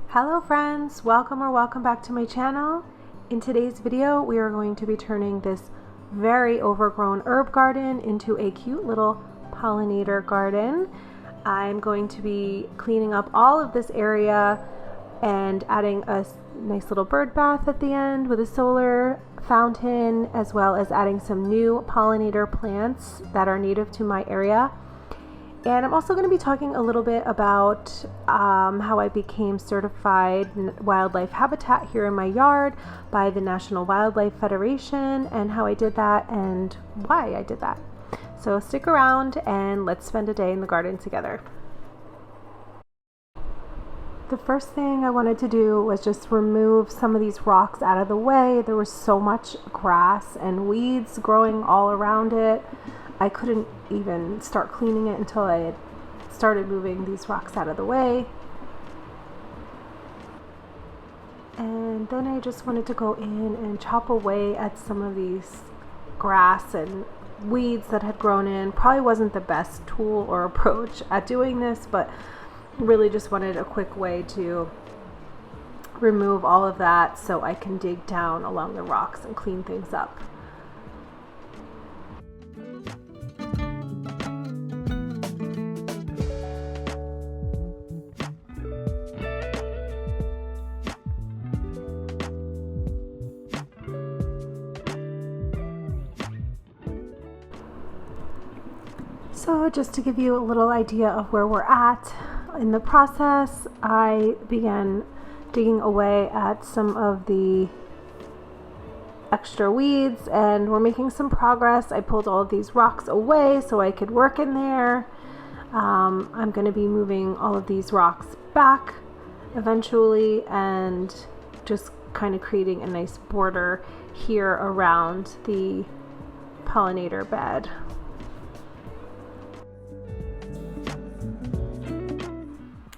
Hello friends, welcome back to my channel. In today's video we are going to be turning this very overgrown herb garden into a cute little pollinator garden. I'm going to be cleaning up all of this area and adding a nice little bird bath at the end with a solar fountain, as well as adding some new pollinator plants that are native to my area. And I'm also going to be talking a little bit about how I became certified wildlife habitat here in my yard by the National Wildlife Federation, and how I did that and why I did that. So stick around and let's spend a day in the garden together. The first thing I wanted to do was just remove some of these rocks out of the way. There was so much grass and weeds growing all around it. I couldn't even start cleaning it until I had started moving these rocks out of the way. And then I just wanted to go in and chop away at some of these grass and weeds that had grown in. Probably wasn't the best tool or approach at doing this, but really just wanted a quick way to remove all of that so I can dig down along the rocks and clean things up. So just to give you a little idea of where we're at in the process, I began digging away at some of the extra weeds and we're making some progress. I pulled all of these rocks away so I could work in there. I'm going to be moving all of these rocks back eventually and just kind of creating a nice border here around the pollinator bed.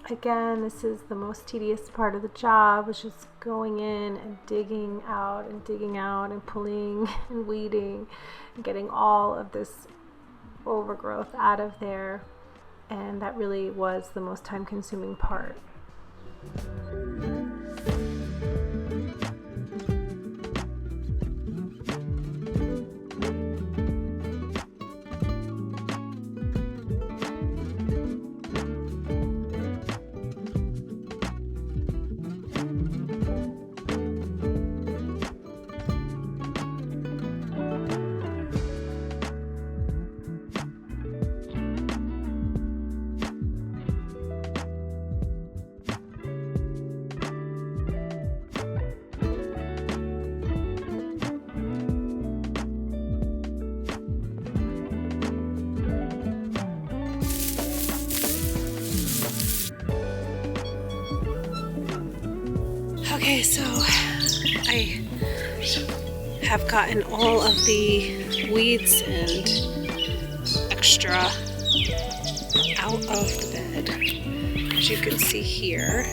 Again, this is the most tedious part of the job, is just going in and digging out and pulling and weeding and getting all of this overgrowth out of there. And that really was the most time-consuming part. Okay, so I have gotten all of the weeds and extra out of the bed. As you can see here,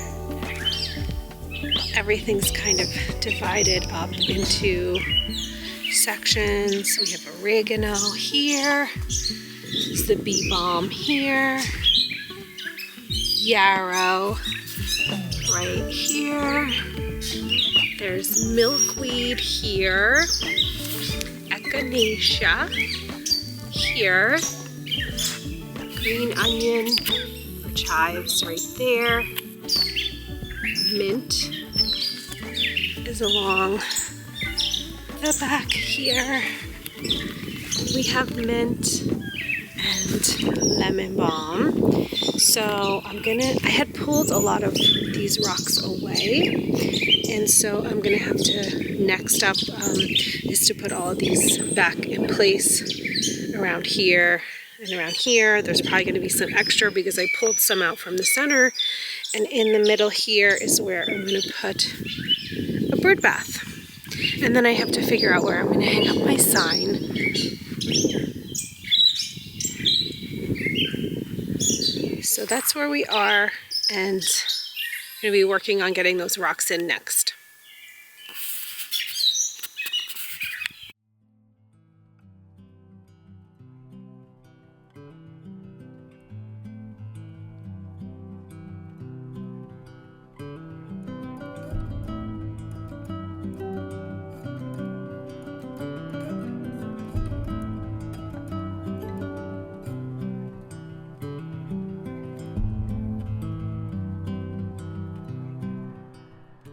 everything's kind of divided up into sections. We have oregano here, there's the bee balm here, yarrow right here, there's milkweed here, echinacea here, green onion or chives right there, mint is along the back here, we have mint and lemon balm. So I had pulled a lot of these rocks away, and so I'm gonna have to, next up is to put all of these back in place around here and around here. There's probably gonna be some extra because I pulled some out from the center, and in the middle here is where I'm gonna put a bird bath. And then I have to figure out where I'm gonna hang up my sign. So that's where we are, and I'm going to be working on getting those rocks in next.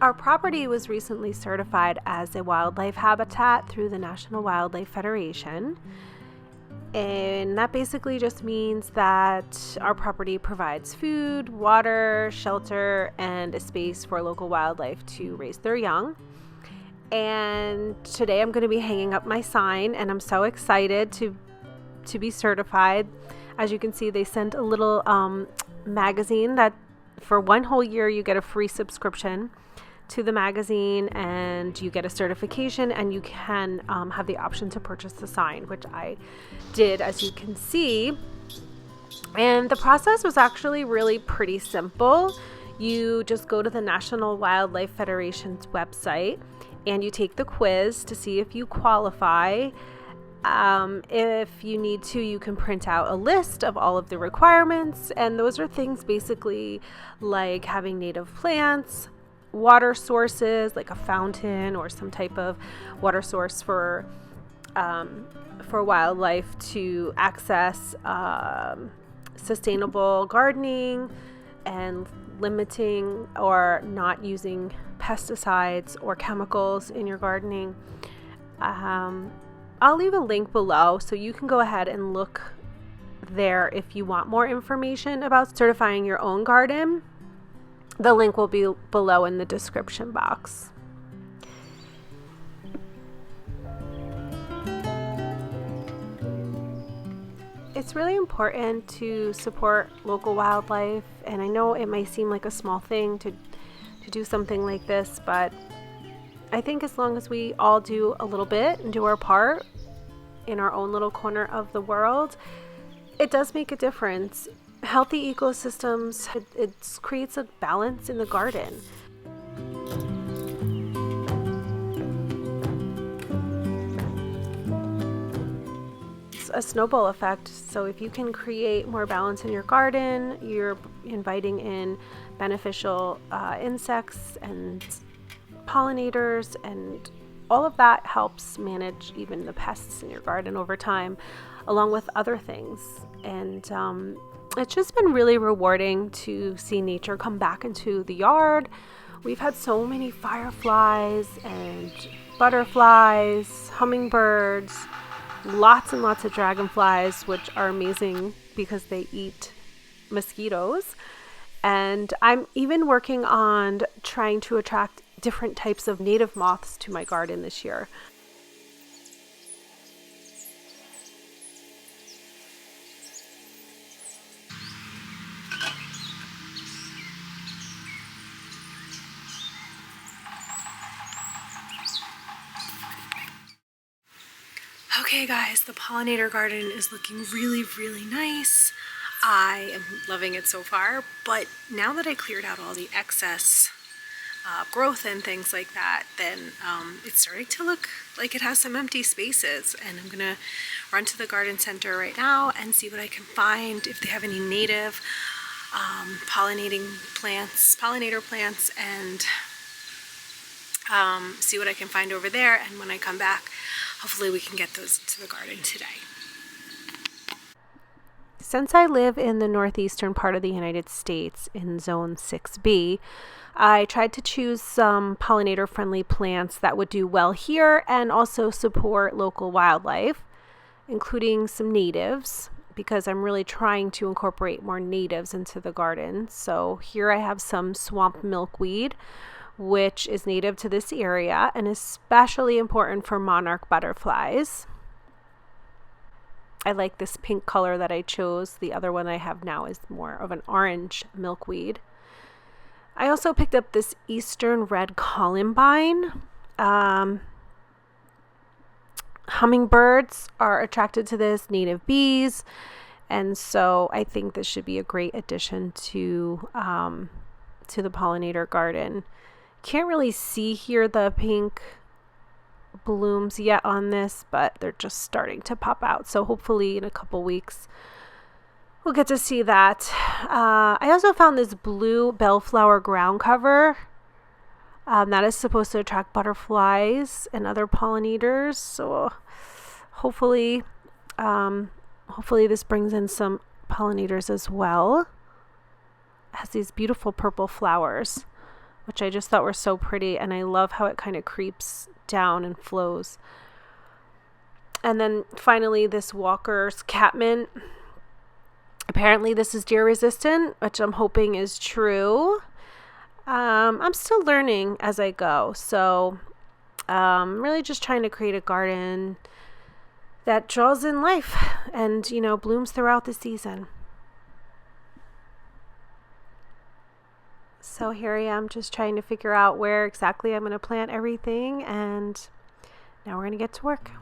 Our property was recently certified as a wildlife habitat through the National Wildlife Federation. And that basically just means that our property provides food, water, shelter, and a space for local wildlife to raise their young. And today I'm going to be hanging up my sign, and I'm so excited to be certified. As you can see, they sent a little magazine that for 1 whole year you get a free subscription to the magazine, and you get a certification, and you can have the option to purchase the sign, which I did, as you can see. And the process was actually really pretty simple. You just go to the National Wildlife Federation's website and you take the quiz to see if you qualify. If you need to, you can print out a list of all of the requirements, and those are things basically like having native plants, water sources like a fountain or some type of water source for wildlife to access, sustainable gardening, and limiting or not using pesticides or chemicals in your gardening. I'll leave a link below so you can go ahead and look there if you want more information about certifying your own garden. The link will be below in the description box. It's really important to support local wildlife, and I know it may seem like a small thing to do something like this, but I think as long as we all do a little bit and do our part in our own little corner of the world, it does make a difference. Healthy ecosystems, it creates a balance in the garden. It's a snowball effect. So if you can create more balance in your garden, you're inviting in beneficial insects and pollinators, and all of that helps manage even the pests in your garden over time, along with other things. And it's just been really rewarding to see nature come back into the yard. We've had so many fireflies and butterflies, hummingbirds, lots and lots of dragonflies, which are amazing because they eat mosquitoes. And I'm even working on trying to attract different types of native moths to my garden this year. Okay guys, the pollinator garden is looking really, really nice. I am loving it so far, but now that I cleared out all the excess growth and things like that, then it's starting to look like it has some empty spaces, and I'm gonna run to the garden center right now and see what I can find, if they have any native pollinator plants, and see what I can find over there. And when I come back, hopefully we can get those into the garden today. Since I live in the northeastern part of the United States in Zone 6B, I tried to choose some pollinator-friendly plants that would do well here and also support local wildlife, including some natives, because I'm really trying to incorporate more natives into the garden. So here I have some swamp milkweed, which is native to this area and especially important for monarch butterflies. I like this pink color that I chose. The other one I have now is more of an orange milkweed. I also picked up this eastern red columbine. Hummingbirds are attracted to this, native bees, and so I think this should be a great addition to the pollinator garden. Can't really see here the pink blooms yet on this, but they're just starting to pop out. So hopefully in a couple weeks we'll get to see that. I also found this blue bellflower ground cover. That is supposed to attract butterflies and other pollinators. So hopefully this brings in some pollinators as well. It has these beautiful purple flowers. which I just thought were so pretty, and I love how it kind of creeps down and flows. And then finally, this Walker's catmint. Apparently this is deer resistant, which I'm hoping is true. I'm still learning as I go, so really just trying to create a garden that draws in life and, you know, blooms throughout the season. So here I am just trying to figure out where exactly I'm going to plant everything, and now we're going to get to work.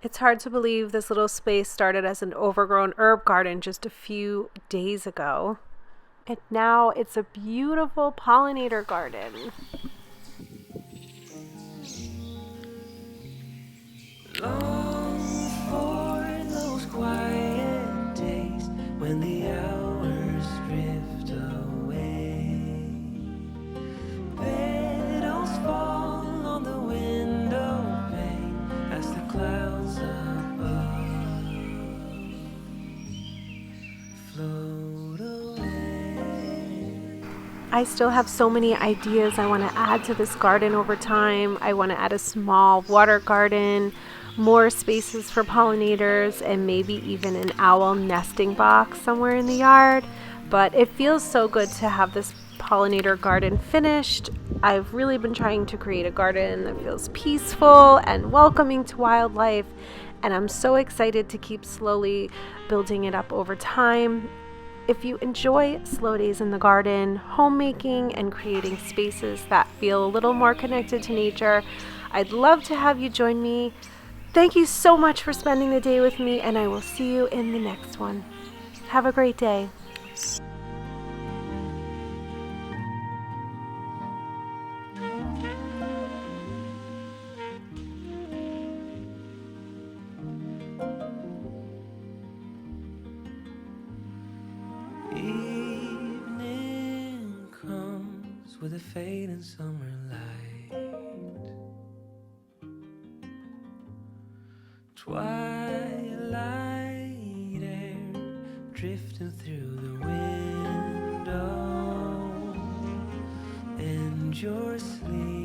It's hard to believe this little space started as an overgrown herb garden just a few days ago. And now it's a beautiful pollinator garden. Long for those quiet days when the hours drift away. Petals fall on the window pane as the clouds above float away. I still have so many ideas I want to add to this garden over time. I want to add a small water garden, more spaces for pollinators, and maybe even an owl nesting box somewhere in the yard. But it feels so good to have this pollinator garden finished. I've really been trying to create a garden that feels peaceful and welcoming to wildlife, and I'm so excited to keep slowly building it up over time. If you enjoy slow days in the garden, homemaking, and creating spaces that feel a little more connected to nature, I'd love to have you join me. Thank you so much for spending the day with me, and I will see you in the next one. Have a great day. Evening comes with a fading summer light. Twilight air drifting through the window, and you're asleep.